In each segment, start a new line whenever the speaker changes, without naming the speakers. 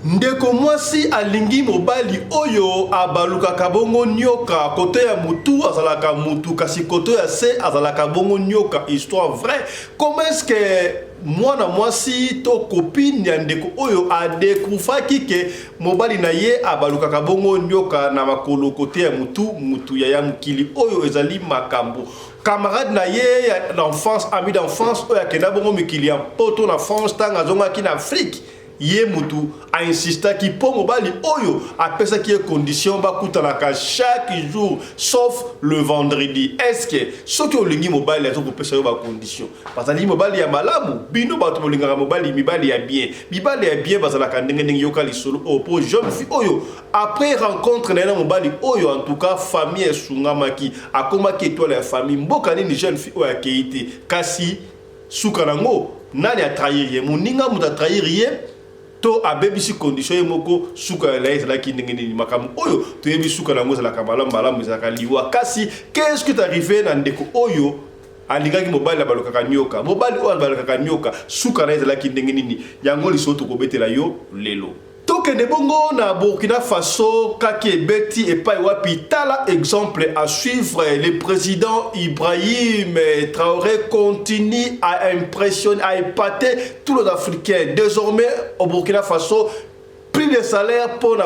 Ndeko mwasi alingi mobali oyo abaluka kabongo nyoka kote ya mutu azalaka mutu kasi kote ya se azalaka bongo nyoka. Histoire vraie. Comment est-ce que mwana mwasi to copine ya ndeko oyo adekufaki ke mobali na ye abaluka kabongo nyoka na makolo kote ya mutu ya mukili oyo ezali makambo. Camarade na ye d'enfance, ami d'enfance oyo akenda bongo mikili ya poto na France tanga zongaki na Afrique. Ye mutu a insisté qui pour mobali oyo a pensé qu'il y a condition ba kutanaka chaque jour sauf le vendredi. Est-ce que ce que olingi mobali les autres pensé ba condition parce que mobali ya malamu bino ba to bolinga mobali mibali ya bien bazalaka ndenge ndenge yokali solo o pour jeune fille oyo après rencontre na mobali oyo en tout cas famille esungamaki akomaki étoile ya famille mboka ni jeune fille oyo akeite kasi sukarango nani a trahir ye moninga muta trahir ye to abebisi condition moko suka la ezala ki ndenge makamu oyo to yebi suka na ngoza la kamala mbala muzaka liwa kasi qu'est-ce qui est arrivé na ndeko oyo alingaki mobali balokaka nyoka mobali oyo balokaka nyoka suka na ezala ki ndenge nini yango lisoto kobetela yo lelo toke de bongo na Burkina Faso kaki beti et pas wapi tala exemple à suivre. Le président Ibrahim Traoré continue à impressionner, à épater tous les Africains. Désormais au Burkina Faso prix de salaire pour les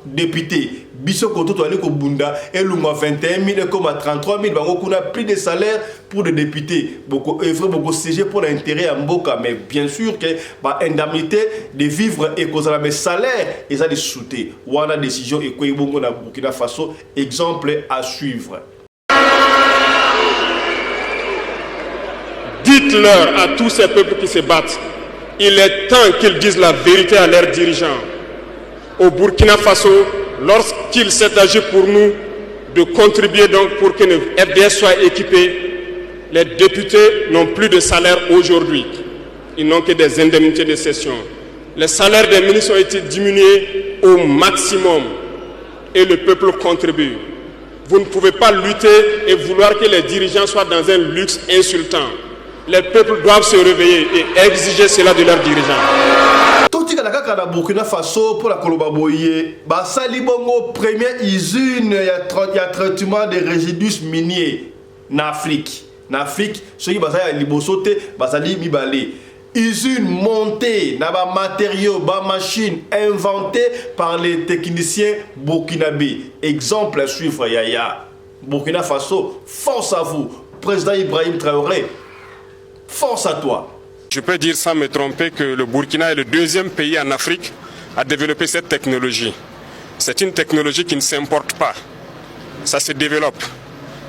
députés. Bissoko to ali ko bunda elunga 21 000 comme à 33 000 bango kuna prix de salaire pour les députés beaucoup œuvre beaucoup siéger pour l'intérêt à mboka mais bien sûr que ba indemnité de vivre et cause la salaire et ça de souté wana décision et ko bongo na Burkina Faso exemple à suivre.
Dites-leur à tous ces peuples qui se battent, il est temps qu'ils disent la vérité à leurs dirigeants. Au Burkina Faso, lorsqu'il s'est agi pour nous de contribuer donc pour que le FDS soit équipé, les députés n'ont plus de salaire aujourd'hui. Ils n'ont que des indemnités de session. Les salaires des ministres ont été diminués au maximum et le peuple contribue. Vous ne pouvez pas lutter et vouloir que les dirigeants soient dans un luxe insultant. Les peuples doivent se réveiller et exiger cela de leurs dirigeants.
Totika la kaka na Burkina Faso pour la Kolobaboye, basali bongo première usine ya traitement des résidus miniers en Afrique. En Afrique, ceux qui basali libosote basali mibale. Usine montée, na ba matériaux, ba machines inventées par les techniciens burkinabés. Exemple à suivre Yaya. Burkina Faso, force à vous. Président Ibrahim Traoré, force à toi.
Je peux dire sans me tromper que le Burkina est le deuxième pays en Afrique à développer cette technologie. C'est une technologie qui ne s'importe pas. Ça se développe.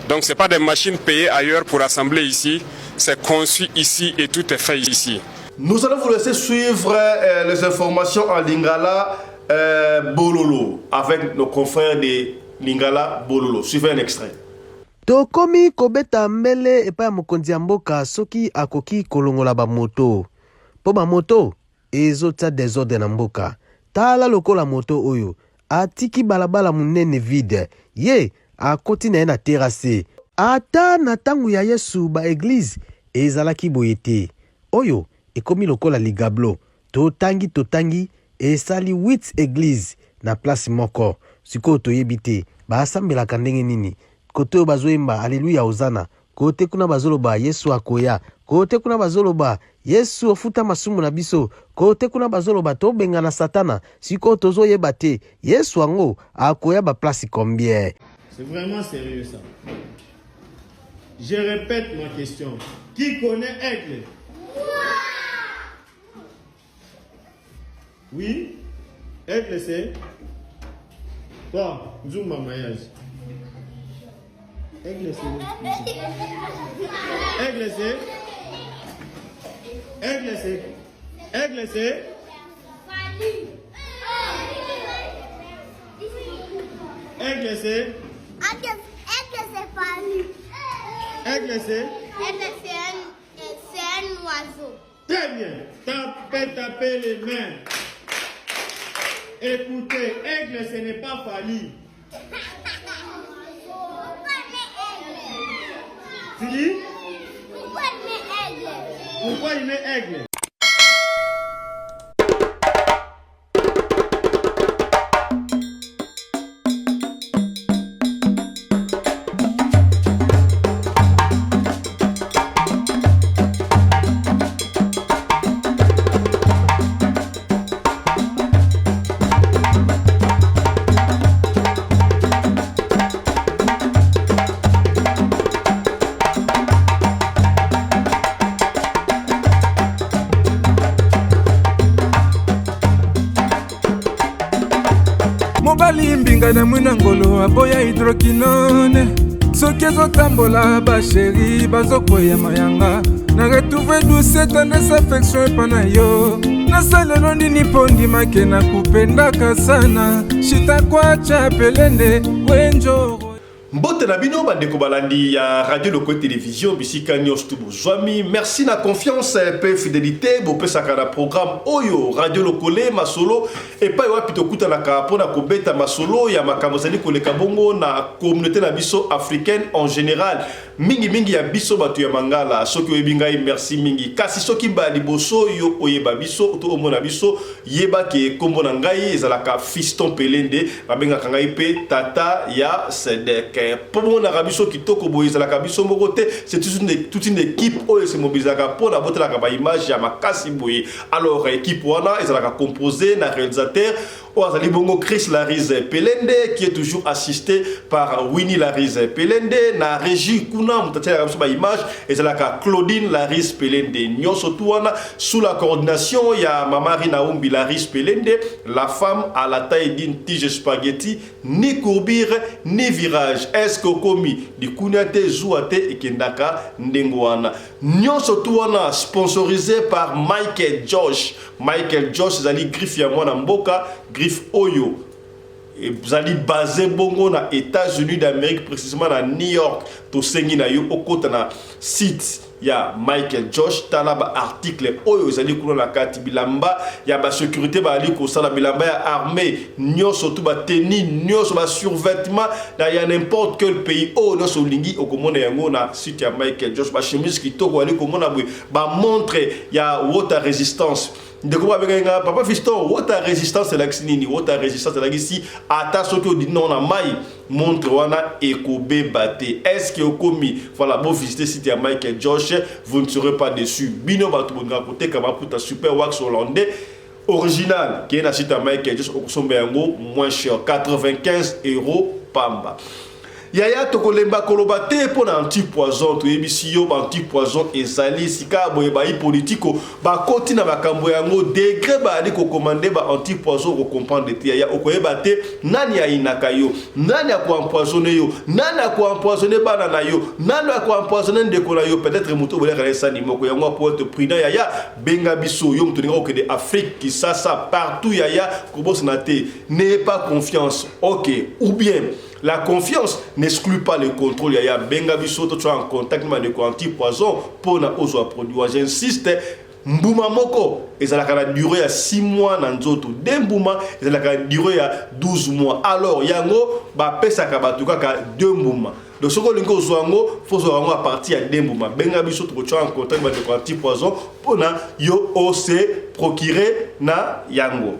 Donc ce n'est pas des machines payées ailleurs pour assembler ici. C'est conçu ici et tout est fait ici.
Nous allons vous laisser suivre les informations en Lingala Bololo avec nos confrères de Lingala Bololo. Suivez un extrait.
Tokomi kobeta mbele epa mokonzi ya mboka soki akoki kolongola ba moto. Po ba moto ezota desordre na mboka. Tala lokola moto oyo atiki balabala munene vide. Ye akoti na na terrasse. Ata na tangu ya Yesu ba église ezalaki boyete. Oyo ekomi lokola ligablo. Totangi esali 8 église na place moko. Siko toyebite ba asambela kandenge nini. Kote bazoemba alléluia Hosanna. Kote kuna bazoloba Yesu akoya. Kote kuna bazoloba Yesu ofuta masumu na biso. Kote kuna bazoloba tobenga na Satana. Siko tozo yebate Yesu ango akoya ba place combien.
C'est vraiment sérieux ça. Je répète ma question. Qui connaît Aigle? Oui? Aigle c'est? Toi, Zuma Mayaz. Aigle c'est. Aigle c'est. Aigle c'est. Aigle c'est. Aigle c'est.
Aigle c'est Fanny.
Aigle c'est.
Aigle c'est un oiseau.
Très bien. Tapez les mains. Écoutez, aigle ce n'est pas Fanny. Fini?
Pourquoi il met aigle?
Pourquoi il met aigle?
mobali mbinga na mwina ngolo aboya hydroquinone soki ezotambola basheri bazokwea mayanga na retrouve douce tendresse affection epa na yo nasalelo nini mpo ndimake na kupendaka sana shitakwacha pelende wenjoro.
Mbote na bino bandeko balandi ya Radio Loko Télévision bisika nyos tu bozwami. Merci na confiance pe fidélité bo pesa kana programme oyo Radio Lokole masolo et pa wapi to kuta na ka pona ko beta masolo ya makambo zali koleka bongo na communauté na biso africaine en général. Mingi ya biso batu ya mangala soki oyebingai merci mingi kasi soki ba liboso yo oyeba biso to omona biso yeba ke kombo na ngai ezalaka Fiston Pelende babenga ngai pe tata ya Sedek. Pour mon arabiso qui toko boise la kabiso mokote, c'est toute une équipe où se mobilise pour la botte la image ya makasi boye. Alors équipe wana ils la composé na réalisateur Oazali Bongo Chris Larize Pelende qui est toujours assisté par Winnie Larize Pelende na régie kuna mutatia la ba image et c'est la Claudine Larize Pelende nyoso tuana sous la coordination ya Mamari Naumbi Larize Pelende, la femme à la taille d'une tige spaghetti, ni courbure ni virage. Est-ce que komi di kunyate zuate ekendaka ndengwana nyoso tuana sponsorisé par Michael Josh. Michael Josh zali griffe ya mwana mboka griffe oyo zali basé bongo na États-Unis d'Amérique précisément na New York to sengi na yo okota na site ya Michael Josh talaba article oyo zali kuna na kati bilamba ya ba sécurité ba ali ko sala bilamba ya armée nyoso to ba tenue nyoso ba survêtement na ya n'importe quel pays o no so lingi okomona yango na site ya Michael Josh ba chemise kitoko ali ko mona ba montre ya water resistance. De quoi papa Fiston, water resistance c'est l'axinini, water resistance c'est l'axi. Attention que dit non na mai montre wana ekobe bate. Est-ce que okomi voilà bon visiter site à Michael Josh, vous ne serez pas déçus. Bino batu bonga côté kama puta super wax hollandais original qui est na site à Michael Josh okosomba yango moins cher 95 € pamba. Yaya tokolemba koloba te pona anti-poison to yebisi yo anti-poison ezali sika boye ba politiko ba koti na makambo yango degré ba ali ko commander ba anti-poison ko comprendre te yaya okoyeba te nani ya inaka yo nani ko empoisonner yo nani ko empoisonner bana na yo nani ko empoisonner ndeko na yo peut-être muto bola kala sani moko yango pour être prudent yaya benga biso yo muto ninga ke de Afrique qui ça partout yaya ko bosna te n'ayez pas confiance OK ou bien la confiance n'exclut pas le contrôle. Il y a benga biso to en contact avec des anti-poison pour na ozo produit. J'insiste, mbuma moko ezalaka na durée à 6 mois na nzoto. Dembuma ezalaka na durée à 12 mois. Alors yango ba pesa ka batuka ka 2 mbuma. Donc ce que lingo zoango faut zoango à partir à dembuma. Benga biso to en contact avec des anti-poison pour na yo ose procurer na yango.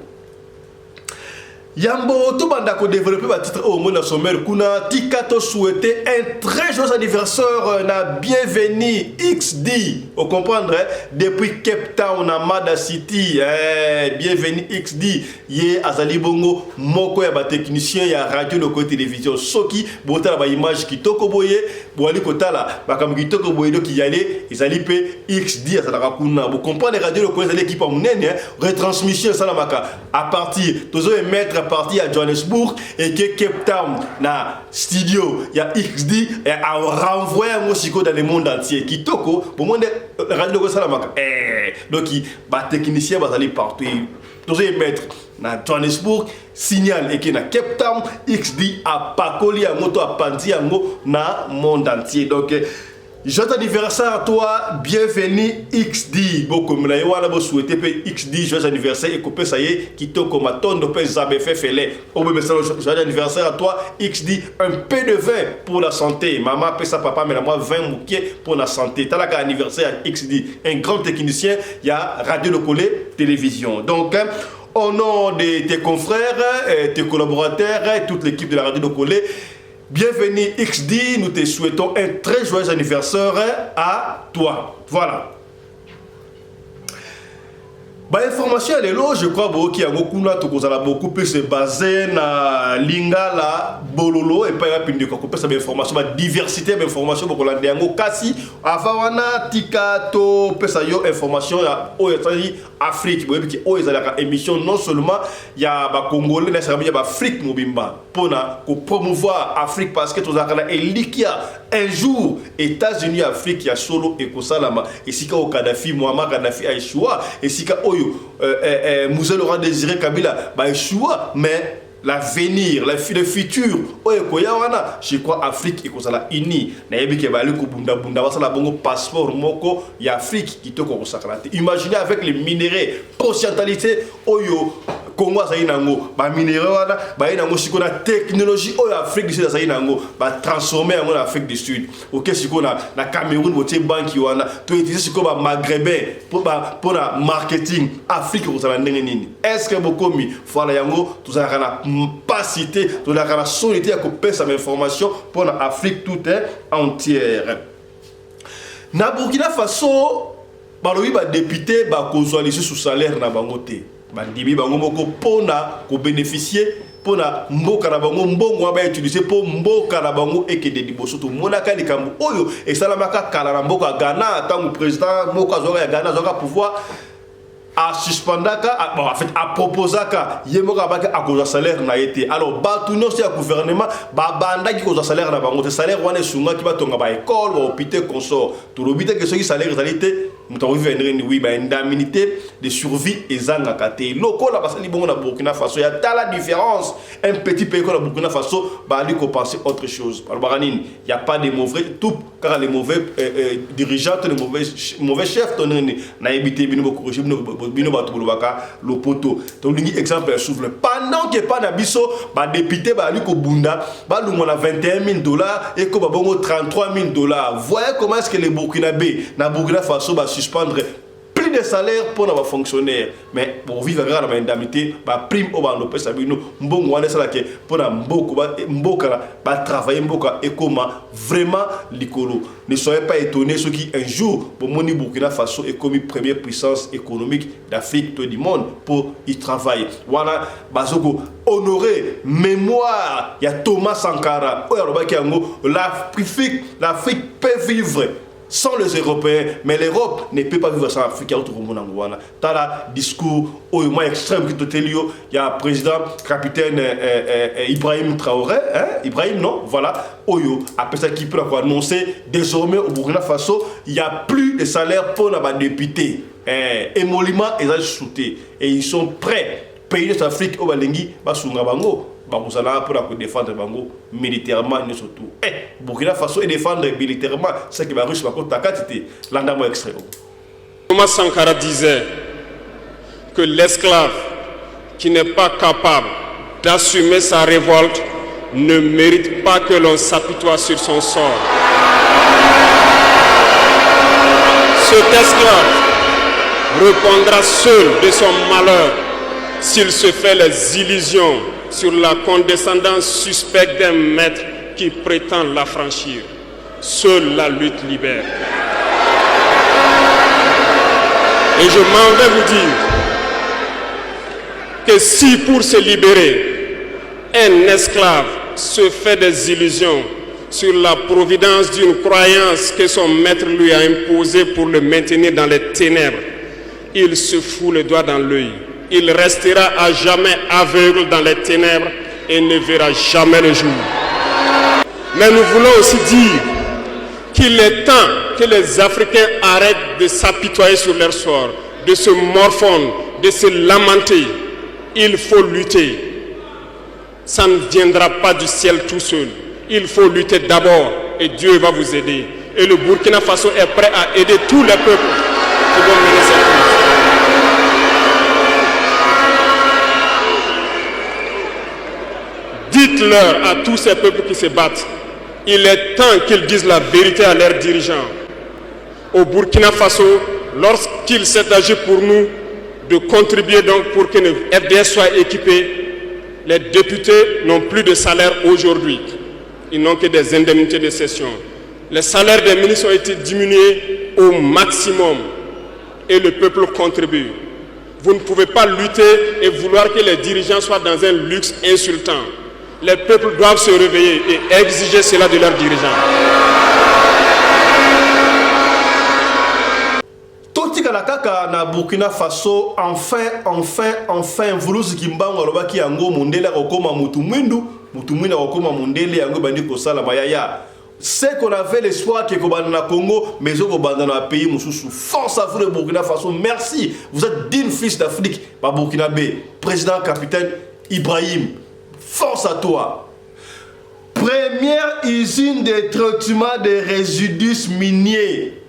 Yambo tout banda ko développer ba titre au monde sommaire kuna tikato souhaiter un très joyeux anniversaire na bienvenue XD au comprendre depuis Cape Town na Mada City bienvenue XD ye azali bongo moko ya ba technicien ya Radio Loko Télévision soki botala ba image kitoko boye boali kotala ba kam kitoko boye do ki yale ezali pe XD azala kuna vous comprendre Radio Loko ezali équipe munene retransmission salamaka à partir tozo émettre à partir à Johannesburg et que Cape Town na studio ya XD et a renvoyer un musico dans le monde entier qui toko pour monde radio ko salamaka donc ba technicien ba aller partout tous mettre na Johannesburg signal et que na Cape Town XD a pakoli a moto a pandi yango na monde entier donc joyeux anniversaire à toi, bienvenue XD. Beaucoup de gens ont souhaité XD, joyeux anniversaire et coupé ça y est, qui t'a comme ton de paix jamais fait fêler. Au même joyeux anniversaire à toi, XD, un peu de vin pour la santé. Maman paie sa papa, mais moi 20 mouquets pour la santé. T'as la anniversaire à XD, un grand technicien, il y a Radio Lokole Télévision. Donc, au nom de tes confrères, tes collaborateurs, toute l'équipe de la Radio Lokole, bienvenue XD, nous te souhaitons un très joyeux anniversaire à toi. Voilà. information est là, je crois qu'il y a beaucoup plus basé na lingala bololo et pas rapide ko pesa information ba diversité d'information pour la ndango kasi avawana tikato pesa yo information ya oyetali Afrique boyebi ki oyezala émission non seulement ya ba congolais na sabi ya ba Afrique mobimba pona ko promouvoir Afrique parce que tozakana elikia un jour États-Unis Afrique ya solo et ko salama et sika au Kadhafi Muammar Kadhafi a échoué et sika oyo Moussa Laurent Désiré Kabila bah échoua mais l'avenir le futur oyo koyawana je crois Afrique et kozala uni na yebi ke bali ko bunda bunda basala bongo passeport moko ya Afrique qui to ko sakalate imaginez avec les minéraux potentialité oyo Congo ça inango ba minéraux wana ba inango sikona technologie oyo Afrique du Sud ça inango ba transformer en Afrique du Sud OK sikona na Cameroun boté banki wana to utiliser sikona maghrébin pour la marketing Afrique ko ça ndenge nini est-ce que bokomi voilà yango tout ça kana pas cité tout la kana solité ko pesa information pour l'Afrique toute entière na Burkina Faso balobi ba député ba kozwalisi sous salaire na bango te bandibi bango moko pona ko bénéficier pona mboka na bango mbongo ba utiliser pour mboka na bango ekede diboso to monaka likambo oyo et salamaka kala na mboka Ghana tant président moko azoka ya Ghana azoka pouvoir a suspendaka bon en fait a proposaka yemoka baka a cause salaire na été alors batu no c'est gouvernement ba banda ki cause salaire na bango salaire wana sunga ki batonga ba école ba hôpital consort to lobite que ce salaire réalité muto vivre ni oui ba indemnité de survie ezanga kate loko la basali bongo na Burkina Faso ya ta la différence un petit pays comme le Burkina Faso ba ali ko penser autre chose alors baranine il y a pas de mauvais tout car les mauvais dirigeants les mauvais chefs tonene na ebité bino ko corriger bino ba tubulubaka le poteau to lingi exemple souffle pendant que pas na biso ba député ba ali ko bunda ba lungo na $21,000 et ko ba bongo $33,000 voyez comment est-ce que les Burkinabé na Burkina Faso ba suspendre plus de salaire pour nos fonctionnaires mais pour vivre dans la indemnité ba prime au bando pesa bino mbongo wana sala ke pour na mboka ba travailler mboka et comment vraiment likolo ne soyez pas étonnés ceux qui un jour pour moni Burkina Faso est comme première puissance économique d'Afrique tout du monde pour y travailler voilà bazoko honorer mémoire il y a Thomas Sankara l'Afrique peut vivre sans les Européens, mais l'Europe ne peut pas vivre sans l'Afrique. Il y a un discours extrême qui il y a le président, capitaine Ibrahim Traoré, Ibrahim, non, voilà, Oyo, après ça qui peut annoncer désormais au Burkina Faso, il n'y a plus de salaire pour les députés. Émolument, ils ont sauté et ils sont prêts. Pays de l'Afrique, au Balengi, Basunga Bango. Pour défendre Bango militairement et surtout. Burkina Faso et défendre militairement ce qui va réussir à côté l'endroit extrême.
Thomas Sankara disait que l'esclave qui n'est pas capable d'assumer sa révolte ne mérite pas que l'on s'apitoie sur son sort. Cet esclave répondra seul de son malheur s'il se fait les illusions sur la condescendance suspecte d'un maître qui prétend l'affranchir. Seule la lutte libère. Et je m'en vais vous dire que si pour se libérer, un esclave se fait des illusions sur la providence d'une croyance que son maître lui a imposée pour le maintenir dans les ténèbres, il se fout le doigt dans l'œil. Il restera à jamais aveugle dans les ténèbres et ne verra jamais le jour. Mais nous voulons aussi dire qu'il est temps que les Africains arrêtent de s'apitoyer sur leur sort, de se morfondre, de se lamenter. Il faut lutter. Ça ne viendra pas du ciel tout seul. Il faut lutter d'abord et Dieu va vous aider. Et le Burkina Faso est prêt à aider tous les peuples qui vont mener cette lutte. Dites-leur à tous ces peuples qui se battent, il est temps qu'ils disent la vérité à leurs dirigeants. Au Burkina Faso, lorsqu'il s'est agi pour nous de contribuer donc pour que le FDS soit équipé, les députés n'ont plus de salaire aujourd'hui. Ils n'ont que des indemnités de session. Les salaires des ministres ont été diminués au maximum et le peuple contribue. Vous ne pouvez pas lutter et vouloir que les dirigeants soient dans un luxe insultant. Les peuples doivent se réveiller et exiger cela de leurs dirigeants.
Totikala kaka na Burkina Faso, enfin, Vulusi Kimbangu alobaki yango mondele akokoma mutu mwindu akokoma mondele yango bandi kosala mayaya. C'est qu'on avait l'espoir que Kobanda na Congo, mais au Kobanda na pays mususu. Force à vous le Burkina Faso, merci. Vous êtes digne fils d'Afrique, par Burkinabé, président capitaine Ibrahim. Force à toi. Première usine de traitement des résidus miniers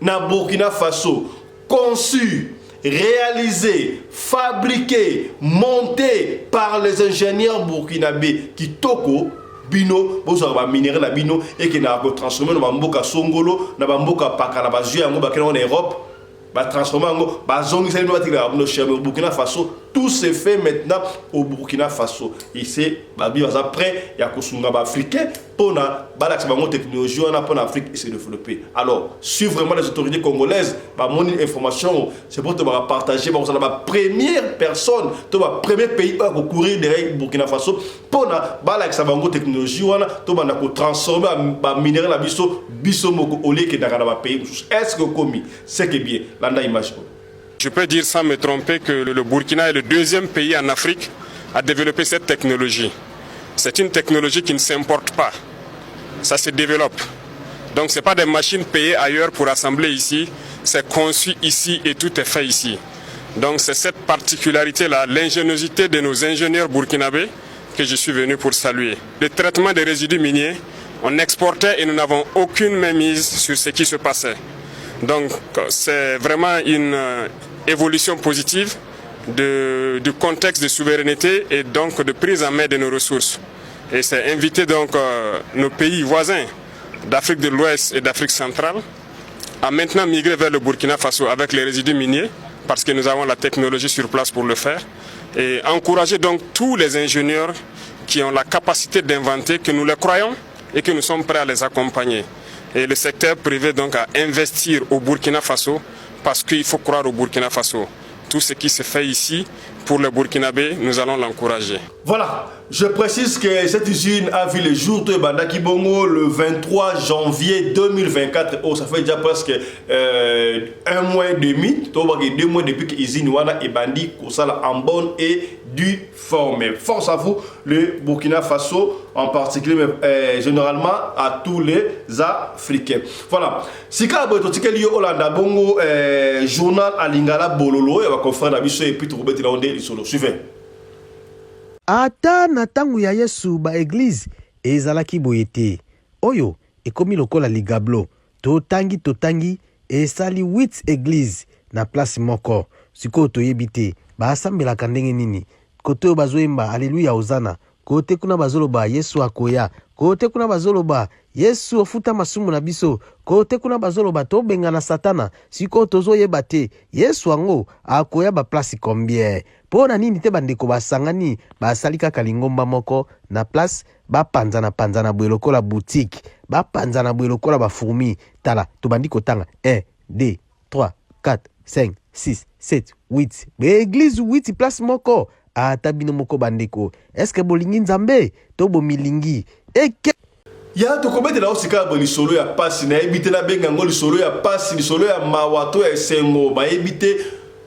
na Burkina Faso, conçue, réalisée, fabriquée, montée par les ingénieurs burkinabés Kitoko Bino, bozo ba minéral la bino et qui n'a pas transformé dans mboka Songolo, na mboka Pakala bazu yango ba en Europe, ba transformé en ba zongi sali ba tira no chez Burkina Faso. Tout se fait maintenant au Burkina Faso. Ici, babi va après ya kosunga ba africain pour na balax bango technologie on a pour l'Afrique et se développer. Alors, suivre vraiment les autorités congolaises, ba mon information, c'est pour te partager ba la première personne, to ba premier pays à courir derrière Burkina Faso pour na balax bango technologie on a to ba na ko transformer ba minéral la biso moko olé que dans ba pays. Est-ce que commis c'est que bien landa image.
Je peux dire sans me tromper que le Burkina est le deuxième pays en Afrique à développer cette technologie. C'est une technologie qui ne s'importe pas. Ça se développe. Donc ce n'est pas des machines payées ailleurs pour assembler ici. C'est conçu ici et tout est fait ici. Donc c'est cette particularité-là, l'ingéniosité de nos ingénieurs burkinabés que je suis venu pour saluer. Le traitement des résidus miniers, on exportait et nous n'avons aucune mainmise sur ce qui se passait. Donc c'est vraiment une évolution positive du contexte de souveraineté et donc de prise en main de nos ressources. Et c'est inviter donc nos pays voisins d'Afrique de l'Ouest et d'Afrique centrale à maintenant migrer vers le Burkina Faso avec les résidus miniers parce que nous avons la technologie sur place pour le faire et encourager donc tous les ingénieurs qui ont la capacité d'inventer, que nous les croyons et que nous sommes prêts à les accompagner. Et le secteur privé donc à investir au Burkina Faso parce qu'il faut croire au Burkina Faso. Tout ce qui se fait ici pour le Burkinabé, nous allons l'encourager.
Voilà, je précise que cette usine a vu le jour de Bandaki Bongo le 23 janvier 2024. Oh, ça fait déjà presque un mois et demi. 2 mois depuis que l'usine Wana et Bandi Kosala en bonne et due forme. Force à vous, le Burkina Faso en particulier, mais généralement à tous les Africains. Voilà. Si vous avez un Hollanda Bongo journal à Lingala Bololo, et va conférer la mission et puis tout le monde est sur le suivant.
Ata na tangu ya Yesu ba église ezalaki boye te. Oyo ekomi lokola ligablo. Totangi esali 8 église na place moko. Siko toyebi te ba asambelaka ndenge nini. Kote oyo bazoyemba Alléluia Hosanna. Kote kuna bazoloba Yesu akoya. Kote kuna bazoloba Yesu ofuta masumu na biso. Kote kuna bazoloba tobenga na Satana. Siko tozoyeba te Yesu ango akoya ba place combien. Pona nini te bandeko basangani basalika kalingomba moko na place bapanzana bwe lokola boutique bapanzana bwe lokola ba fourmi tala to bandiko tanga 1 2 3 4 5 6 7 8 église 8 place moko atabino moko bandeko est-ce que bolingi nzambe to bomilingi eke
ya to komete la osika bo lisolo ya pasi na ebite na benga ngo lisolo ya pasi lisolo ya mawato ya sengo ba ebite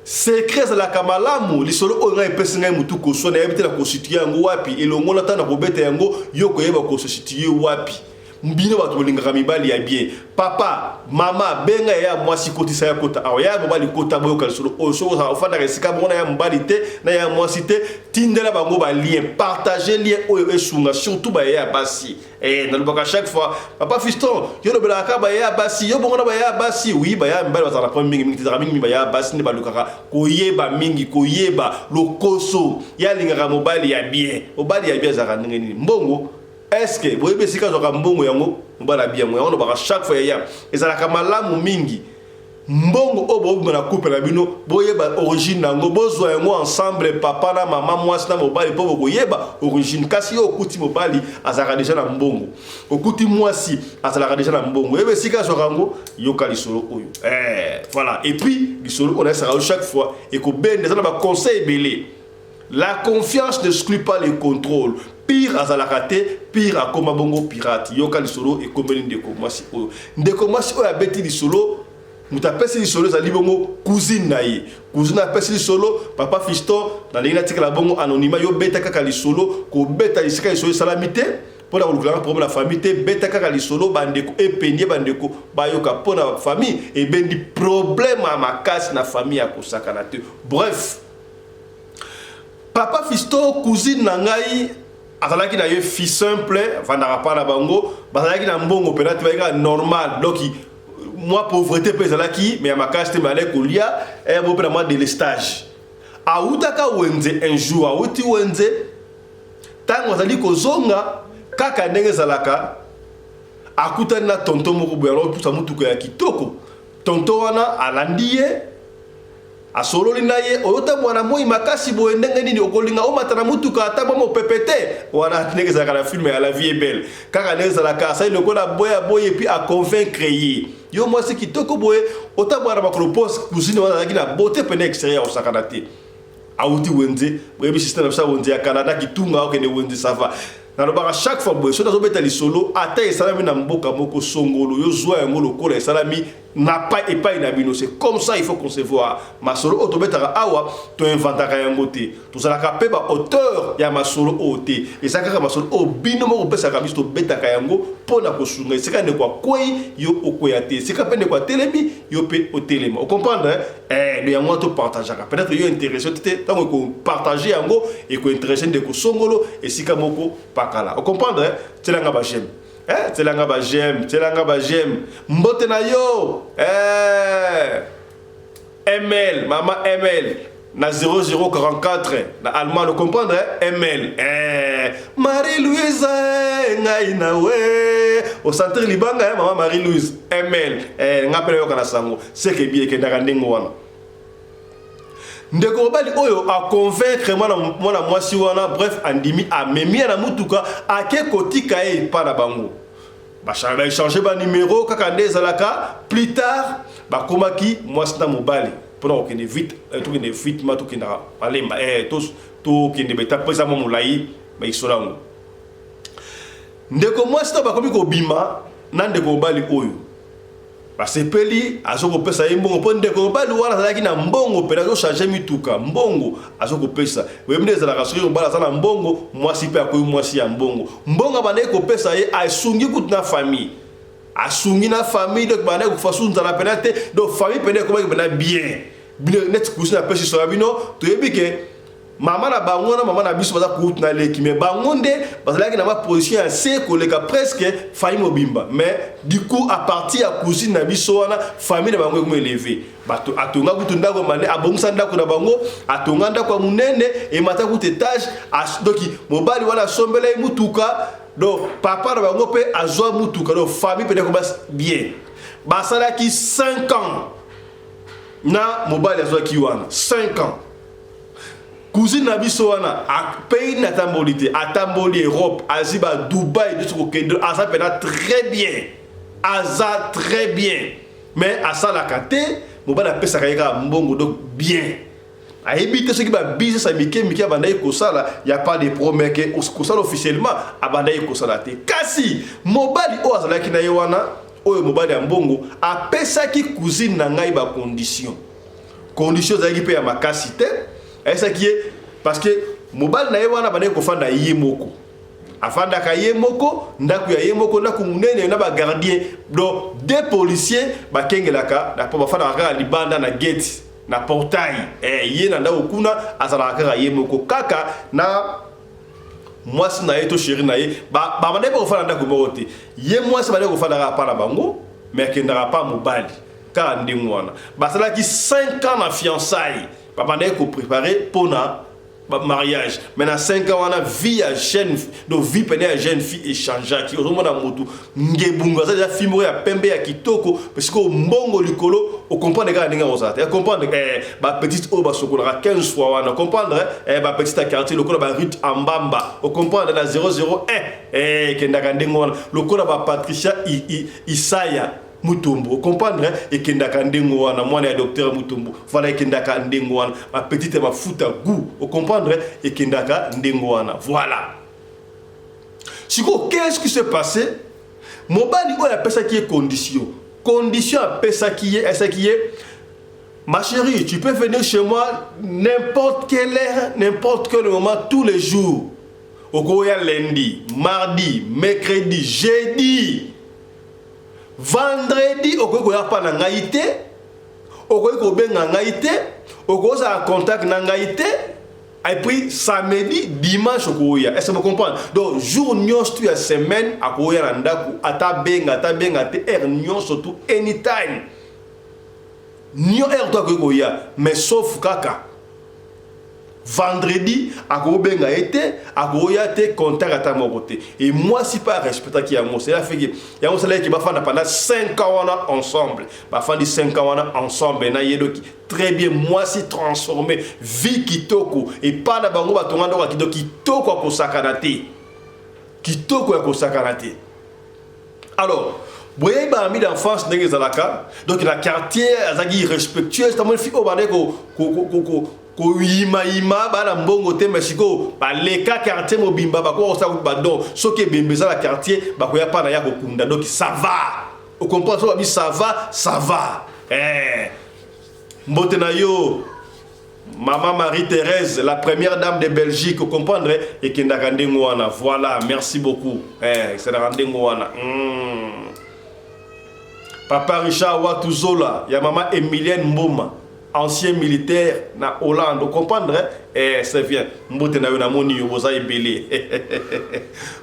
secret la kamalamu lisolo onga epesinga mutu ko so na ebite la constituer ngo wapi elongo na tana kobeta yango yoko yeba ko constituer wapi mbino bato bolinga mibali ya bien papa mama benga ya mwasi kotisa ya kota awa ya mobali kota boyo kalisolo o so ofanda resika bona ya mobali te na ya mwasi te tindela bango ba lien partager lien oyo esunga surtout ba ya basi na lubaka chaque fois papa fiston yo no bela ka ba ya basi yo bongo na ba ya basi oui ba ya mbali bazala pa mingi tizara mingi ba ya basi ne balukaka koyeba mingi koyeba lokoso ya linga mobali ya bien mobali ya bien zaka ngeni mbongo. Est-ce que vous avez dit que vous avez dit que vous avez dit que chaque fois, vous avez dit que mbongo obo na couple na bino boyeba origine nango bozwa yango ensemble papa na mama mwasi na mobali po boyeba origine kasi yo okuti mobali azalaka deja na mbongo okuti mwasi azalaka deja na mbongo ebe sika zokango yoka lisolo oyo voilà et puis lisolo on a ça chaque fois et ko ben des ba conseil belé la confiance n'exclut pas le contrôle pire azalaka te pire akoma bongo pirate yoka lisolo et komeli ndeko mwasi oyo abeti lisolo mutapesi solo za libongo cousine na ye cousine apesi solo papa fiston na lingina tika la bongo anonymat yo beta kaka li solo ko beta isika solo salamité pour la kolukanga problème la famille te beta kaka li solo bandeko epenye bandeko bayoka pour la famille et ben di problème à makasi na famille ya kosakana te bref papa fiston cousine na ngai azalaki na ye fils simple vandaka pa na bango bazalaki na mbongo penati bayika normal donc moi pauvreté pezalaki mais ma caste me allait kolia et bon pour moi de l'estage a utaka wenze un jour a uti wenze tango azali kozonga kaka ndenge zalaka akutana na tonton moko boyalo tout ça mutuko ya kitoko tonton wana alandiye asololi na ye oyota mwana moi makasi boye ndenge nini okolinga omatana mutuka ata bomo pepete wana ndenge zalaka na film ya la vie est belle kaka ndenge zalaka ça le kola boya boye puis à convaincre ye yo moi c'est kitoko boye ota mwana bakropose cousine wana na beauté pene extérieur osakana te auti wenze boye système ça wenze ya Canada kitunga okende wenze ça va na chaque fois boye soda zobeta li solo ata esalami na mboka moko songolo yo zwa yango lokola esalami n'a pas et pas inabino c'est comme ça il faut concevoir masolo otobetaka awa to inventaka yango te to salaka pe ba auteur ya masolo ote et ça kaka masolo obino moko pesa ka biso betaka yango pona kosunga c'est ka ne kwa kwei yo okoya te c'est ka pe ne kwa telemi yo pe otelema o comprendre le yango to partager peut-être yo intéressé te tant ko partager yango et ko intéressé de ko songolo et sika moko pakala o comprendre telanga ba j'aime telanga ba j'aime mbote na yo ML maman ML na 0044 na allemand le comprendre ML Marie-Louise ngai na we au centre libanga maman Marie-Louise ML ngapele yo kana sango c'est que bien que ndaka ndengo wana ndeko bali oyo a convaincre mwana mwasi wana bref andimi a memi na mutuka ake kotika e para bango ba changer ba numéro kaka ndezalaka plus tard ba komaki mwasi na mobali pour que ne vite tout que ne vite ma tout que na alemba tous tout que ne beta pesa mo mulai ba isolango ndeko mwasi ba komi ko bima na ndeko bali oyo basepeli azoko pesa mbongo po ndeko bali wana zalaki na mbongo pe azo changer mituka mbongo azoko pesa wembe zalaka soki bala sana mbongo mwasi pe akoyi mwasi ya mbongo mbongo bana ko pesa ye asungi kutna famille asungi na famille donc bana ko fasu nzala penate donc famille pene ko bana bien net kusina pesa so bino to yebike maman na bango na maman na biso baza kutna leki mais bango nde bazalaki na ma position ya se koleka presque famille mobimba mais du coup à partir ya cousine na biso wana famille na bango ko élevé bato atonga kutunda ko mane abongisa ndako na bango atonga ndako munene et mata kutu étage donc mobali wana sombela mutuka donc papa na bango pe azwa mutuka donc famille peut être bien basalaki 5 ans na mobali azwa ki wana 5 ans cousine na biso wana a pays na tambolité a tamboli Europe aziba Dubaï de ce kendo asa pena très bien mais asa la kate mobala pesa kayeka mbongo donc bien a éviter ce qui va business a mike abanda ko sala y a pas de promesse que ko sala officiellement abanda ko sala te kasi mobali o azala ki na yewana oyo mobali ya mbongo a pesa ki cousine na ngai ba condition za ki pe ya makasi te ça qui est parce que mobile na yewana bana ko fanda yemoko afanda ka yemoko ndaku ya yemoko ndaku munene na ba gardien do des policiers ba kengelaka na pa bafanda ka libanda na gate na portail ye na ndaku kuna azala ka yemoko kaka na mwasi na yeto chéri na ye ba bana ko fanda ndaku mote ye mwasi bana ko fanda ka para bango mais kendara pa mobile ka ndingwana basala ki 5 ans na fiançailles papa n'a ko préparé pour na mariage. Maintenant 5 ans on a vie à jeune donc vie pendant à jeune fille échangeant qui au moment motu ngebunga ça déjà film ya pembe ya kitoko parce que mbongo likolo on comprend les gars ndinga osata et comprendre ba petite o ba sokola 15 fois on comprendre ba petite quartier lokolo ba rue Ambamba on comprendre la 001 kendaka ndingo lokolo ba Patricia Isaya Mutombo, comprendre et kendaka ndengo wana mwana ya docteur Mutombo voilà kendaka ndengo wana ma petite ma futa goût comprendre et kendaka ndengo wana voilà. Siko qu'est-ce qui s'est passé? Mobali o appelle ça qui est condition appelle ça qui est ma chérie, tu peux venir chez moi n'importe quelle heure, n'importe quel moment, tous les jours. Okoya lundi, mardi, mercredi, jeudi. Vendredi, okoy pas na ngaité, okoy ko benga ngaité, okoy sa contact na ngaité, et puis samedi, dimanche okoya. Est-ce que vous comprenez? Donc jour nyos tu la semaine akoya na ndaku ata benga te er nyos surtout anytime. Nyo er to akoya, mais sauf kaka. Vendredi, akobenga été, akoya te contact à ta côté. Et moi, si pas respecter qui a moi, c'est la fait que y a un salaire qui va faire pendant 5 ans ensemble. Va faire 5 ans ensemble. Na yedo qui très bien moi si transformé vie kitoko et pas na bango batonga ndo kido kitoko ko sakanate. Kitoko ko sakanate. Alors, boye ba ami d'enfance ndenge zalaka. Donc la quartier azagi respectueux, c'est mon fille au bande ko ima bana mbongo te mesiko ba leka quartier mobimba ba ko sa ba don soki bembeza la quartier ba ko ya pa na ya ko kunda donc ça va au comprendre ça va mbote na yo maman Marie-Thérèse la première dame de Belgique vous comprendre et kendaka ndengo wana voilà merci beaucoup c'est na ndengo wana papa Richard Watuzola ya maman Emilienne Mboma ancien militaire na Hollande, vous comprenez? C'est bien. Mbote na yo na moni yo boza ebele.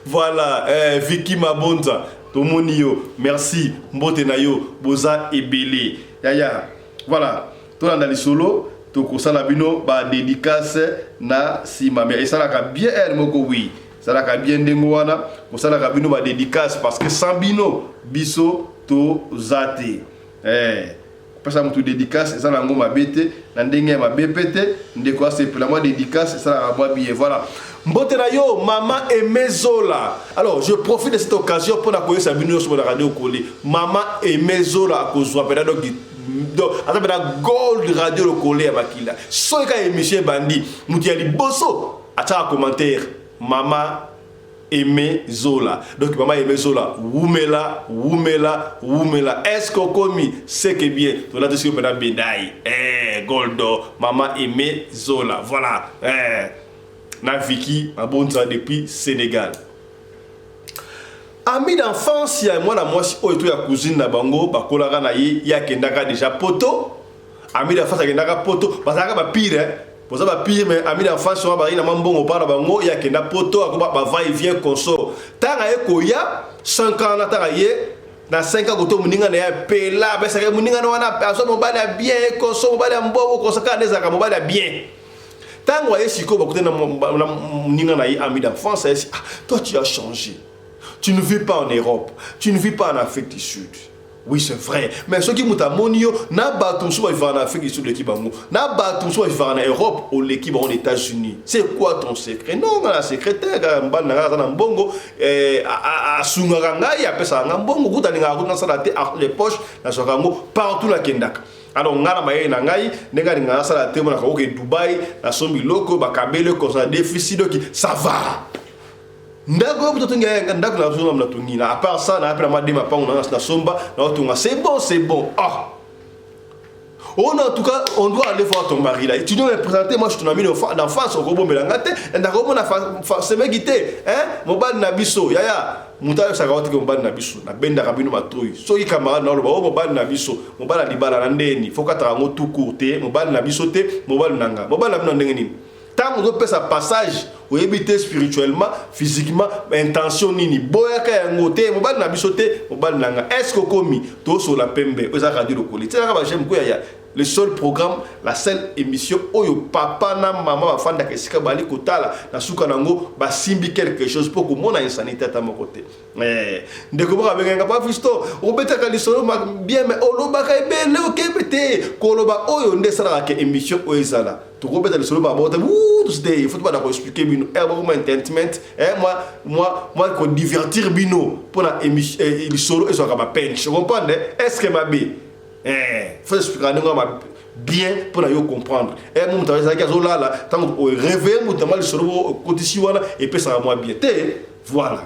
Voilà, Vicky Mabonza, to moni yo. Merci. Mbote na yo boza ebele. Yaya. Voilà. To na li solo, to ko sala bino ba dédicace na sima mais ça la bien elle moko oui. Ça la bien ndengo wana, ko sala ka bino ba dédicace parce que sans bino biso to zate. Parce que dédicace ça la ngoma bete na ndenge ma bepete ndeko c'est pour la moi dédicace ça la bois bien voilà mbote na yo maman Aimé Zola. Alors je profite de cette occasion pour accueillir sa bino sur la radio collé maman Aimé Zola ko zo peda donc ata la gold radio collé abakila so ka émission bandi muti ali bosso ata commentaire maman Aimé Zola. Donc maman Aimé Zola, Woumela. Est-ce qu'on commis c'est que bien? On a dessus pendant Bédaï. Goldo, maman Aimé Zola. Voilà. Na Vicky, ma bonne depuis Sénégal. Ami d'enfance, il y a moi la moi si oh et ya cousine na bango, ba kolaka na ye, ya kendaka déjà poto. Ami d'enfance ya kendaka poto, parce que ba pire pour ça, pire, mais ami d'enfance, on va avoir un bon au parle bango, il y a qu'un poto, à quoi va et vient consort. Tanga e koya, 5 ans na taraye, na 5 ans koto muninga na pela, ben ça que muninga na wana personne mobile bien, consort mobile mbo, consort ka nezaka mobile bien. Tanga e siko ba kote na muninga na ami d'enfance, toi tu as changé. Tu ne vis pas en Europe, tu ne vis pas en Afrique du Sud. Oui, c'est vrai. Mais ceux qui m'ont monio, n'a pas tout soit en Afrique du Sud, l'équipe en n'a pas tout soit en Europe ou l'équipe aux États-Unis. C'est quoi ton secret? Non, la secrétaire, bongo, à Sungaranga, il y a ça, bongo, vous avez les poches, partout la Kendak. Alors, on a maye na ngai, nega nga sala te mona ko Dubaï, la sombi loko, ba kabele ko sa déficit qui ça va. Ndago butotunga ndago na zuma na tungina à part ça na après ma dema pa na somba na tunga c'est bon ah on en tout cas on doit aller voir ton mari là tu dois me présenter moi je suis ton ami d'enfance au Robo Melangate ndago na c'est megité hein mobali na biso yaya mutayo sakawati ko mobali na biso na benda kabino matoi so ki camarade na lo mobali na biso mobali libala na ndeni foka tarango tout courté mobali na biso te mobali nanga mobali na bino ndenge nini tant on doit faire sa passage ou éviter spirituellement, physiquement, intention nini. Boyaka ya ngote, mobile na bisote, mobile nanga. Est-ce que komi to sur la pembe, oza radio le colis. C'est là que j'aime quoi ya. le seul programme, la seule émission où papa na maman va faire que bali kotala na suka nango ba simbi quelque chose pour que mon insanité à mon côté. De comment avec un papa fisto, on beta ka lisolo bien mais oloba ka bele o kebete koloba oyo ndesala ka émission o ezala. To ko beta lisolo ba bota tout c'était il faut pas d'accord expliquer bino et vraiment entertainment moi ko divertir bino pour la émission lisolo et so ka ba peine. Je comprends est-ce que ma bé faut expliquer bien pour nous comprendre. Et mon temps ça là tant on réveille mon temps le solo côté si voilà et puis ça va moins bien. Voilà.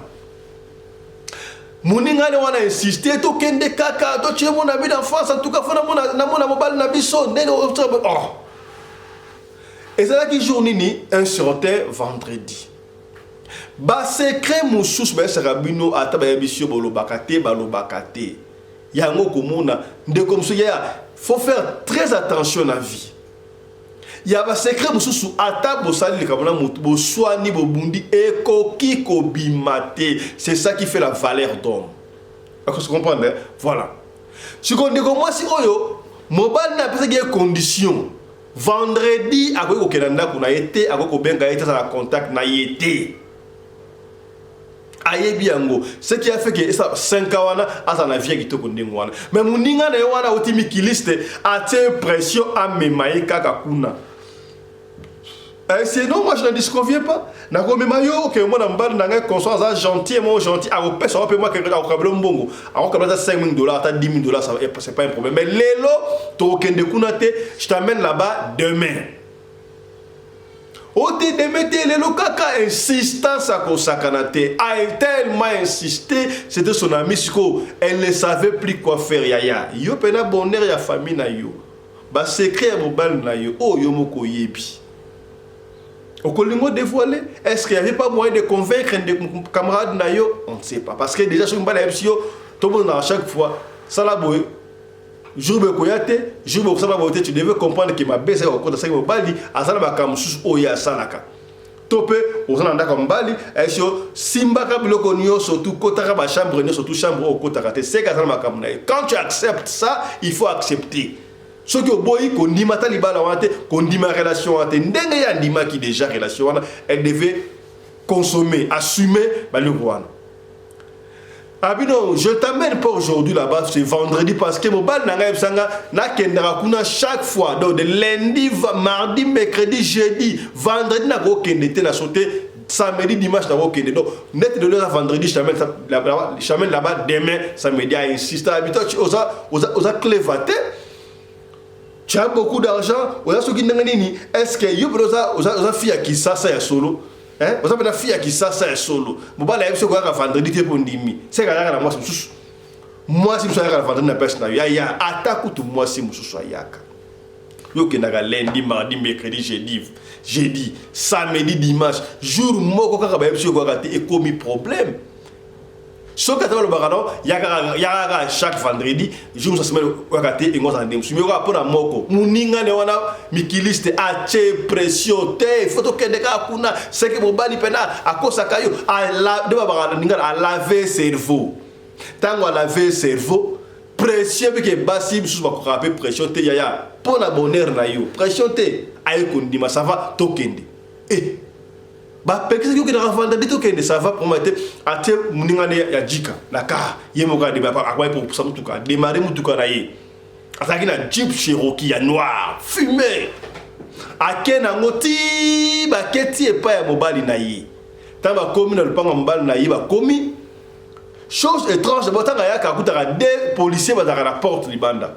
Moninga ne wana insister to kende kaka to chez mon ami d'enfance en tout cas faut na mon mobile na biso oh. Et c'est là qui journée ni un certain vendredi. Ba secret moussous ba sarabino ata ba émission bolobakate balobakate. Yango komona de comme ça faut faire très attention à la vie. Il y a un secret mususu ata bosali kabona mutu boswani bobundi ekoki kobimate. C'est ça qui fait la valeur d'homme. Vous comprenez? Voilà. Si on dit moi si oyo mobile n'a pas de conditions. Vendredi à quoi kenanda kuna été à quoi benga été ça contact na été. Ayebiango ce qui a fait que ça 5 ans à sa vie qui te connaît wana mais muninga na wana otimi kiliste a pression à memaye kaka kuna. Sinon moi je ne disconviens pas na ko memayo que moi na mbal na ngai conscience gentil moi gentil a ko pesa pe moi que a ko kabelo mbongo a ko kabela $5,000 à $10,000 ça c'est pas un problème mais lelo to kende kuna te je t'amène là-bas demain. Ode demete lelo kaka insistance à Kosakanate a tellement insisté c'était son ami Siko elle ne savait plus quoi faire yaya yo pena bonheur ya famille na yo ba secret mobile na yo oh yo moko yebi okolingo dévoiler est-ce qu'il y avait pas moyen de convaincre des camarades na yo on ne sait pas parce que déjà sur une balle tout le monde à chaque fois ça la boy jour bekoyate jour bokosala bote tu devais comprendre que ma baisse au côté ça mobali azala bakamusu oya salaka topé ozana ndaka mbali esio simba ka biloko nyo surtout kotaka ba chambre nyo surtout chambre au côté kate c'est ka zala makamuna quand tu acceptes ça il faut accepter ce que boy ko ndima talibala wante ko ndima relation wante ndenge ya ndima qui déjà relation wana elle devait consommer assumer baloko wana. Abino, je t'amène pas aujourd'hui là-bas, c'est vendredi parce que mon bal n'a kendra kuna chaque fois. Donc de lundi, mardi, mercredi, jeudi, vendredi n'a pas kende na sauté, samedi, dimanche n'a pas kende. Donc net de l'heure vendredi, je t'amène là-bas demain, samedi à insister. Habito, osa clévaté. Tu as beaucoup d'argent, osa soki nangani est-ce que you osa fille qui ça ya solo? Vous avez la fille qui ça est solo. Vous allez voir ce qu'on a vendredi pour ndimi. C'est que là moi c'est moi si je suis à vendredi na personne ya ya attaque tout moi si je suis yaka. Yo que na lundi, mardi, mercredi, jeudi, samedi, dimanche, jour moko kaka ba yebisi ko kati et commis problème. Ce que tu as le barano, il y a chaque vendredi, jour de semaine, wakati et ngoza ndem. Sumi ko pona moko. Muninga ne wana mikiliste a pression te, photo que de ka kuna, c'est que mobali pena akosa kayo a la de barano ninga a laver cerveau. Tango a laver cerveau, pression que basi bisu ba ko rapper pression te yaya. Pona bonheur na yo. Pression te ay kondima ça va tokende. Bah parce que na vendredi to kende ça va pour mettre à te muningane ya jika na ka yemoka de ba akwa pour ça mutuka démarrer mutuka na ye ataki na Jeep Cherokee ya noir fumé akena ngoti ba keti e pa ya mobali na ye tamba komi na lupanga mobali na ye ba komi chose étrange ba tanga ya ka kutaka deux policiers ba dans la porte libanda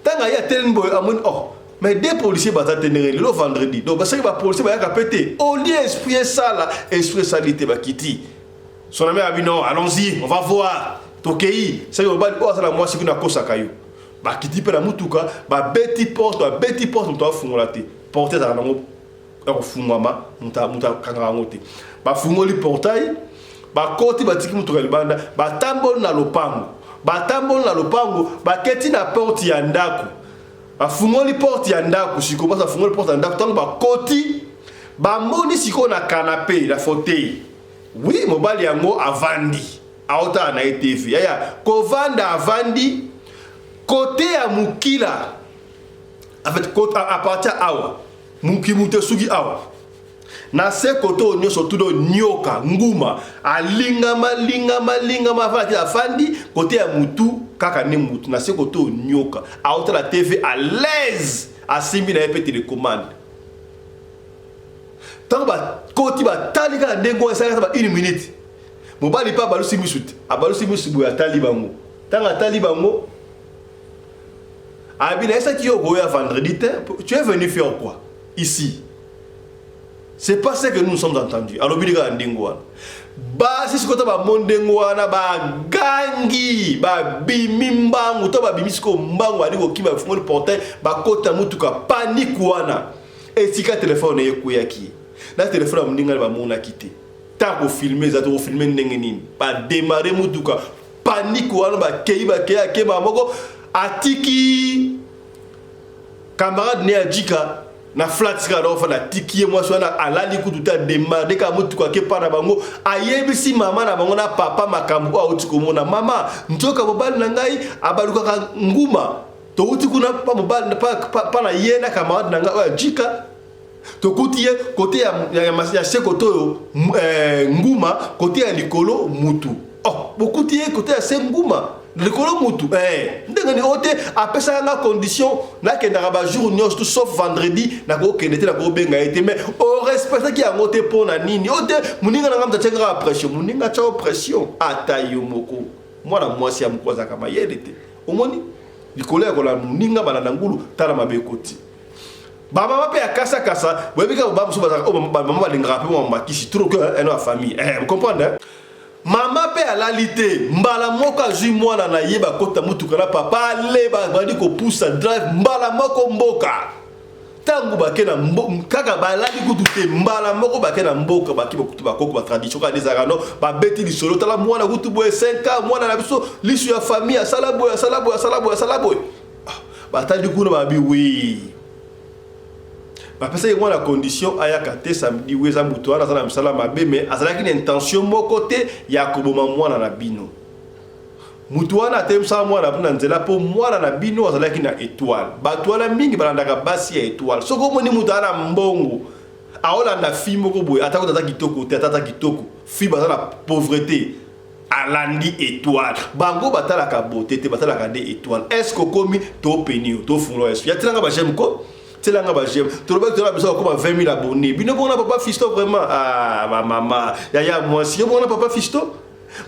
tanga ya telenbo amon oh. Mais des policiers vont tenir le vendredi. Donc, parce que les policiers vont péter. Au lieu d'exprimer ça, là, exprimer ça, il va quitter. Son ami a dit non, allons-y, on va voir. Tokei, c'est que oh, ça la moi si vous n'avez pas ça caillou. Bah, quitter per la mutuka, bah, bêti porte, on doit fouiller la tête. Porter ça, on fouille maman, on t'a kangarangoté. Bah, fouiller le portail, bah, côté batiki mutuka le banda, bah, tambol na lopango. Bah, tambol na lopango, bah, keti na porte yandaku. Ba fungoli porte ya ndako siko ba fungoli porte ya ndako tango ba koti ba moni siko na canapé la fauteuil oui mobali yango avandi aota na TV yaya ko vanda avandi côté ya mukila en fait à partir awa mukimute sugi awa na se koto onyo surtout do nyoka nguma alingama fati afandi côté ya mutu kaka ne mutu na se koto nyoka auta la TV à l'aise asimbi na epete de commande tant ba koti ba talika ndengo esaka ba 1 minute mobali pa balusi misut abalusi misubu ya talibango tanga talibango abina esa ki yo goya vendredi tu es venu faire quoi ici? C'est pas ce que nous sommes entendus. Alors, il y a un dingouan. Bah, si ce que tu as mondengouana, bah, gangi, bah, bimimbangu, tu as bimisko mbangu, adigo qui va faire le portail, bah, kota mutuka, panikouana. Et si ka téléphone est kouyaki. Dans téléphone, on n'a pas mon quitté. Tant qu'on filme, ça doit filmer n'engeni. Bah, démarrer mutuka, panikouana, bah, keiba, keba, moko, atiki, camarade né à Djika. Na flat sika do fa na tiki moi so na alali ku tuta démarrer ka mutu kwa ke para bango ayebisi mama na bango na papa makambo a otiko mona mama ntoka bobali na ngai abaluka ka nguma to uti kuna pa mobali pa na yena camarade na ngai Jika to kutie côté ya se koto nguma côté ya likolo mutu oh bokutie côté ya se nguma le colo mutu ndengani ote apesa na condition na kendaka ba jour nyos tout sauf vendredi na ko kendete na ko benga été mais au respecte ki angote pona nini ote muninga na ngamta tchenga pression muninga cha pression atayo moko mwana mwasi ya mkwaza kama yedete omoni likolo ya kola muninga bana ngulu tala mabekoti baba mape ya kasa kasa webika baba so ba mama balinga pe mo makisi trop que en famille vous comprenez. Mama pe alalité mbala moko azui mwana na yeba kota mutuka na papa leba bandi ko poussa drive mbala moko mboka tangu bakena kaka balali kutute mbala moko bakena mboka baki bokutu bakoko ba tradition ka desaka no ba beti li solo tala mwana kutu boye 5 ans mwana na biso lisu ya famille sala boy batandi kuna babi oui ba pesa yengwa na condition ayaka te samedi weza mutu wana sana msala mabe mais azalaki na intention moko te ya koboma mwana na bino mutu wana te msala mwana na nzela po mwana na bino azalaki na étoile batwala mingi balandaka basi ya étoile soko moni mutu ana mbongo aolanda fi moko boye atako tata kitoko te tata kitoko fi bazala pauvreté alandi étoile bango batalaka beauté te batalaka de étoile est-ce que komi to peni to fulo est ya tiranga ba j'aime ko telanga ba j'aime to le bec de la besoin comme 20 000 abonnés bino bon papa fisto vraiment ah ma maman ya moi si bon papa fisto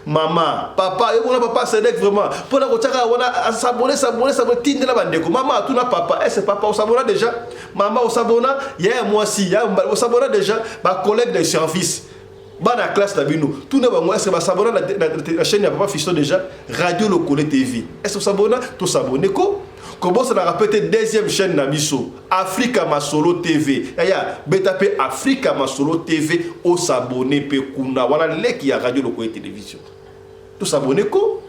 maman papa yo bon papa Sedek vraiment pour la kotaka wana s'abonner tindela bandeko maman tout na papa est-ce papa on s'abonne déjà maman on s'abonne ya moi si ya on s'abonne déjà ba collègue de service bana classe la bino tout na bango est-ce ba s'abonner la chaîne ya papa fisto déjà radio Lokole TV est-ce que s'abonne tout s'abonner ko comment ça n'a répété deuxième chaîne na biso Africa Masolo TV ya betape Africa Masolo TV au s'abonner pe kuna wala leki ya radio Lokole télévision tout s'abonner ko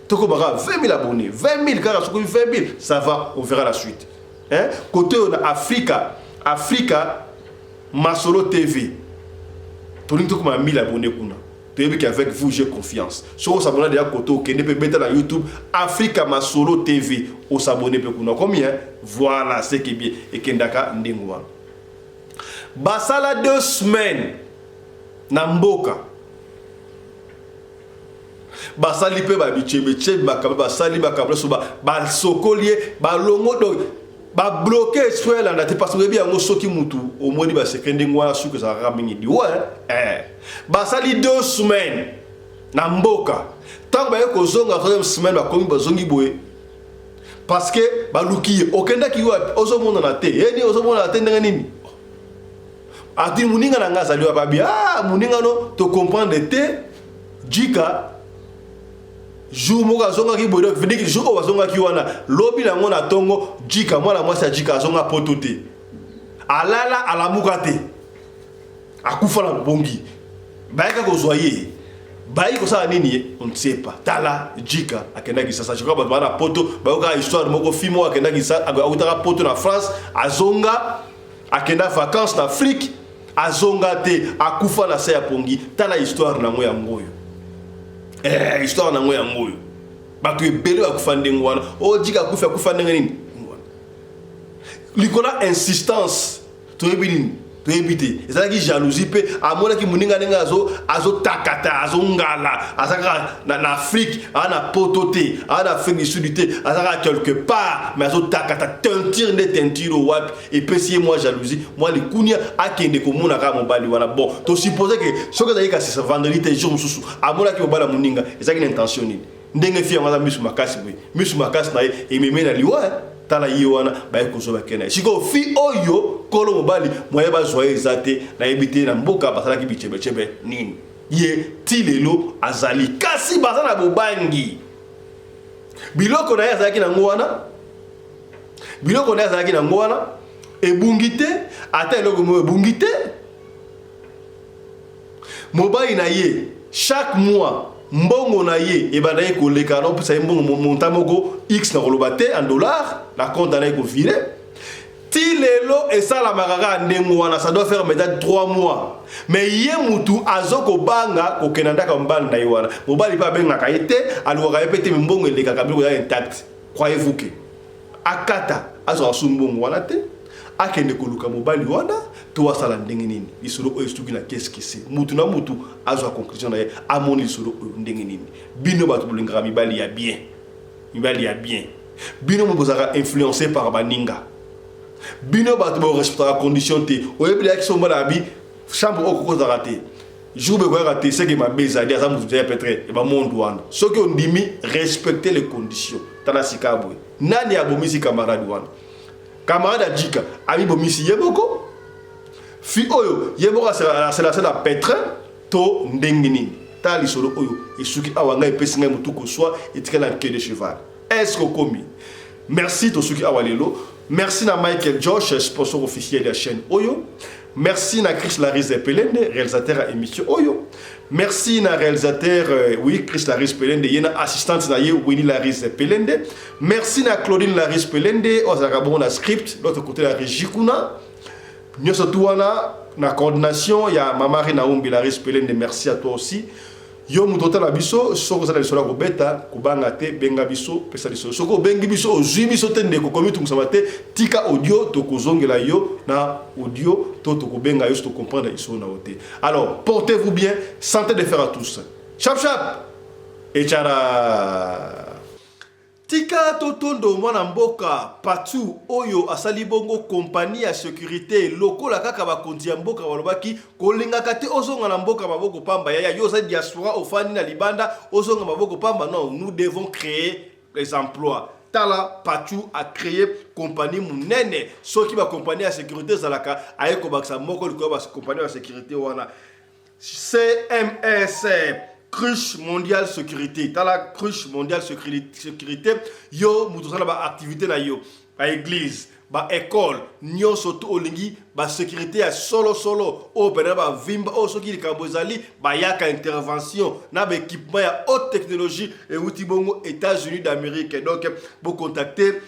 toko baka 20 000 abonnés 20 000 car soko 20 000 ça va on verra la suite hein côté on a Africa Masolo TV toni toko ma 1000 abonnés kuna avec vous j'ai confiance. Sur s'abonner déjà koto kende pe beta na YouTube Africa Masolo TV au s'abonner pe kuna combien voilà c'est qui bien et kendaka ndengwa. Basala 2 semaines na mboka. Basali pe ba bichebe bakaba basali bakabla so ba sokolie ba longo do ba bloquer Israël en ate parce que bien ngo soki mutu au moni ba sekende ngwa su que ça ramingi di ouais basali 2 semaines na mboka tant ba ko zonga 3e semaine ba komi ba zongi boye parce que ba luki okenda ki wa ozo mona na te yeni ozo mona na te ndanga nini ati muninga na ngaza liwa ba bia muninga no to comprendre te Jika jour moka zonga ki bodo vini ki jour o zonga ki wana lobi na ngona tongo Jika mwana mwasi Jika zonga potote alala alamuka te akufa na bongi baika ko zoyer bayi ko sa nini on ne sait pas tala Jika akenda ki sasa choka bana poto baoka histoire moko fimo akenda ki sa akutaka poto na France azonga akenda vacances na Afrique azonga te akufa na sa ya pongi tala histoire na ngoya ngoyo histoire na ngoya ngoyo batu ebele akufande ngwana o Jika akufa nini likola insistance toyebi nini toyebi te ezalaki jalousie mpe amonaki moninga ndenge azotakata azongala azalaka na Afrique na poto te na Afrique du Sud te azalaka quelque part mais azotakata teinture nde teinture wapi epesi ye mwa jalousie mwa likunia akende komona kaka mobali wana bon tosupose ke soki ezalaki kasi vendredi te jour mosusu amonaki mobali ya moninga ezalaki na intention nini ndenge fi yango aza misu makasi boye misu makasi na ye ememe na liwa tala ye wana baye kozwa bakena siko fi oyo kolo mobali moye bazwa eza te nayebi te na mboka basalaki bichebechebe nini ye ti lelo azali kasi baza na bobangi biloko na ye azalaki nango wana biloko na ye azalaki nango wana ebungi te ata eloko mo ebungi te mobali na ye chaque mois mbongo na ye ebanda ye koleka no pesa mbongo monta moko x na koloba te en dollar na compte na ye ko vire ti lelo esala makaka ndengo wana ça doit faire maintenant 3 mois mais ye mutu azoko banga ko kenandaka mbali na ye wana mobali pa benga ka yete alwaka yepete mbongo eleka ka biloko ya intact croyez-vous que akata azo asumbongo wana te akende koluka mobali wana to asala ndenge nini lisolo oyo stuki na qu'est-ce que c'est mutu na mutu azo conclusion na ye amoni lisolo oyo ndenge nini bino bato bolingaka mibali ya bien bino mo bozaka influencé par baninga bino bato bo respecter condition te oyebi ya kiso mbala bi chambre okoko za raté jour be ko raté c'est que ma beza dia ça mutu peut-être e ba monde wana soki on dimi respecter les conditions tana sikabwe nani abomisi camarade wana camarade Adjika ami bomisi yeboko fi oyo yeboka c'est la pétrin to ndengini tali solo oyo esuki awanga epesinga mutu ko soit etikala queue de cheval est-ce que komi merci to suki awalelo merci na Michael Josh sponsor officiel de la chaîne Oyo merci na Chris Laris Pelende réalisateur à émission Oyo merci na réalisateur oui Chris Laris Pelende yena assistante na ye Winnie Laris Pelende merci na Claudine Laris Pelende ozakabo na script l'autre côté la régie kuna nyoso tuwana na coordination ya Mamari Naumbi Laris Pelende merci à toi aussi yo mutota la biso soko za lisolo ko beta kubanga te benga biso pesa lisolo soko bengi biso ozwi biso te ndeko komi tungusama te tika audio to kozongela yo na audio to kubenga yo to comprendre iso na ote. Alors portez-vous bien, santé de fer à tous. Chap chap et tchara. Tika totondo mwana mboka patu oyo asali bongo kompani ya sécurité lokola kaka bakonzi ya mboka walobaki kolingaka te ozonga na mboka maboko pamba ya yo za diaspora ofani na libanda ozonga maboko pamba non nous devons créer les emplois tala patu a créé compagnie munene soki ba compagnie ya sécurité zalaka ayeko baksa moko likola ba compagnie ya sécurité wana CMS Cruche mondiale sécurité. Dans la cruche mondiale sécurité, yo mutosala ba activité na yo, ba église, ba école, nyo soto olingi, ba sécurité ya solo o pena ba vimba o soki likambozali, ba yaka intervention, na ba équipement ya haute technologie et outil bongo États-Unis d'Amérique. Donc vous contacter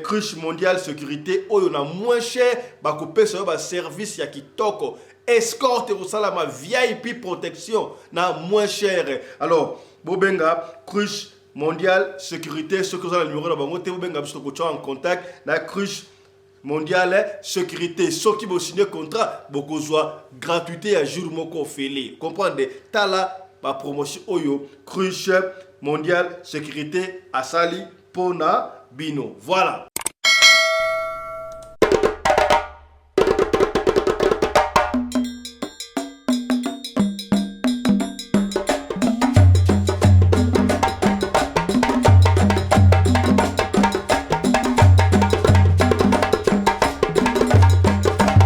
cruche mondiale sécurité, oyo na moins cher, ba couper sur ba service ya kitoko. Escorte au salama VIP protection na moins cher. Alors, Bobenga, cruche mondiale sécurité, ce que vous avez le numéro de bango, Bobenga, vous êtes en contact, la cruche mondiale sécurité, ceux qui vont signer contrat, beaucoup soit gratuité à jour moko félé. Comprenez? Tala, ma promotion Oyo, cruche mondiale sécurité, Asali, Pona, Bino. Voilà.